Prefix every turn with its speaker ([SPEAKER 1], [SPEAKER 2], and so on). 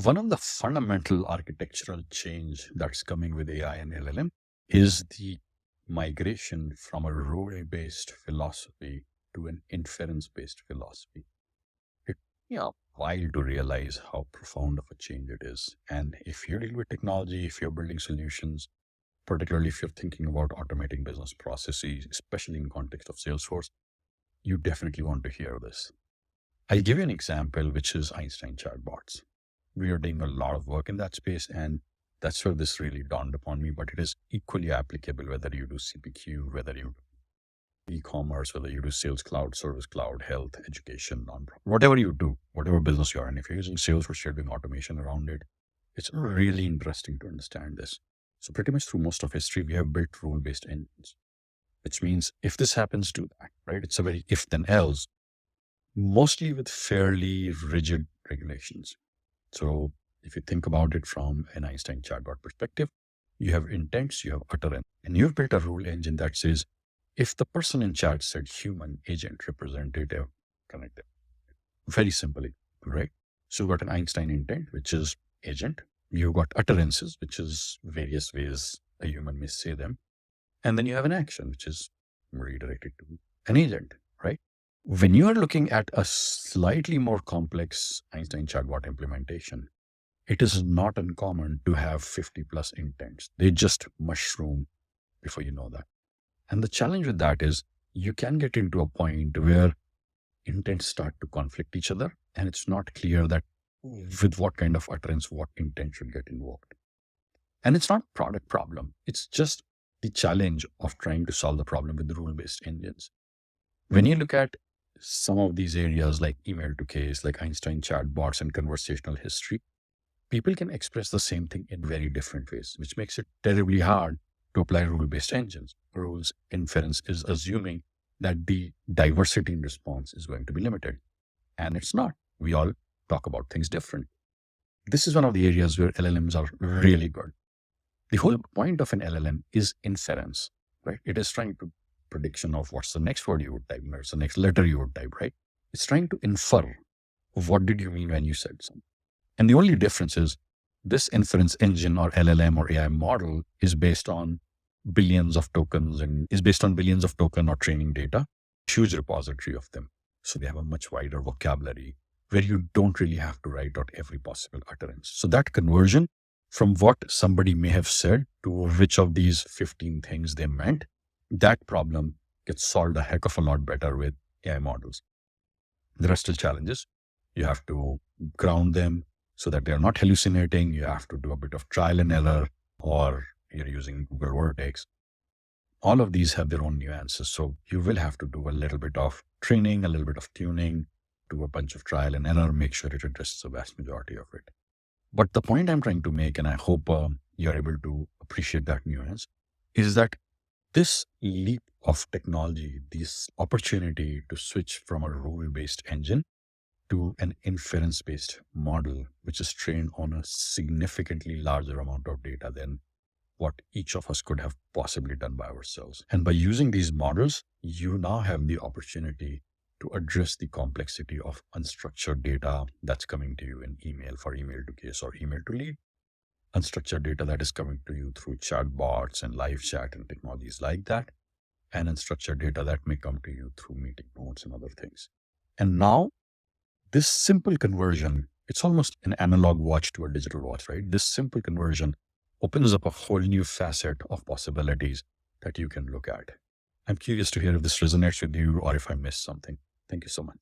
[SPEAKER 1] One of the fundamental architectural change that's coming with AI and LLM is the migration from a rule-based philosophy to an inference-based philosophy. It took me a while to realize how profound of a change it is. And if you're dealing with technology, if you're building solutions, particularly if you're thinking about automating business processes, especially in context of Salesforce, you definitely want to hear this. I'll give you an example, which is Einstein chatbots. We are doing a lot of work in that space, and that's where this really dawned upon me. But it is equally applicable whether you do CPQ, whether you do e-commerce, whether you do sales cloud, service cloud, health, education, non-profit, whatever you do, whatever business you are in. If you're using Salesforce, you're doing automation around it. It's really interesting to understand this. So pretty much through most of history, we have built rule-based engines, which means if this happens, do that, right? It's a very if then else, mostly with fairly rigid regulations. So if you think about it from an Einstein chatbot perspective, you have intents, you have utterance, and you've built a rule engine that says, if the person in chat said human, agent, representative, connected, very simply, right? So you've got an Einstein intent, which is agent. You've got utterances, which is various ways a human may say them. And then you have an action, which is redirected to an agent, right? When you are looking at a slightly more complex Einstein chatbot implementation, it is not uncommon to have 50 plus intents. They just mushroom before you know that. And the challenge with that is you can get into a point where intents start to conflict each other, and it's not clear that with what kind of utterance, what intent should get invoked. And it's not a product problem. It's just the challenge of trying to solve the problem with the rule-based engines. When you look at some of these areas like email to case, like Einstein chatbots and conversational history, people can express the same thing in very different ways, which makes it terribly hard to apply rule-based engines. Rules inference is assuming that the diversity in response is going to be limited. And it's not. We all talk about things different. This is one of the areas where LLMs are really good. The whole point of an LLM is inference, right? It is trying to prediction of what's the next word you would type, what's the next letter you would type, right? It's trying to infer what did you mean when you said something. And the only difference is this inference engine or LLM or AI model is based on billions of tokens and is based on billions of token or training data, huge repository of them. So they have a much wider vocabulary where you don't really have to write out every possible utterance. So that conversion from what somebody may have said to which of these 15 things they meant, that problem gets solved a heck of a lot better with AI models. There are still challenges. You have to ground them so that they're not hallucinating. You have to do a bit of trial and error, or you're using Google Vertex. All of these have their own nuances. So you will have to do a little bit of training, a little bit of tuning, do a bunch of trial and error, make sure it addresses the vast majority of it. But the point I'm trying to make, and I hope you're able to appreciate that nuance, is that this leap of technology, this opportunity to switch from a rule-based engine to an inference-based model, which is trained on a significantly larger amount of data than what each of us could have possibly done by ourselves. And by using these models, you now have the opportunity to address the complexity of unstructured data that's coming to you in email for email to case or email to lead, unstructured data that is coming to you through chatbots and live chat and technologies like that, and unstructured data that may come to you through meeting notes and other things. And now this simple conversion, it's almost an analog watch to a digital watch, right? This simple conversion opens up a whole new facet of possibilities that you can look at. I'm curious to hear if this resonates with you or if I missed something. Thank you so much.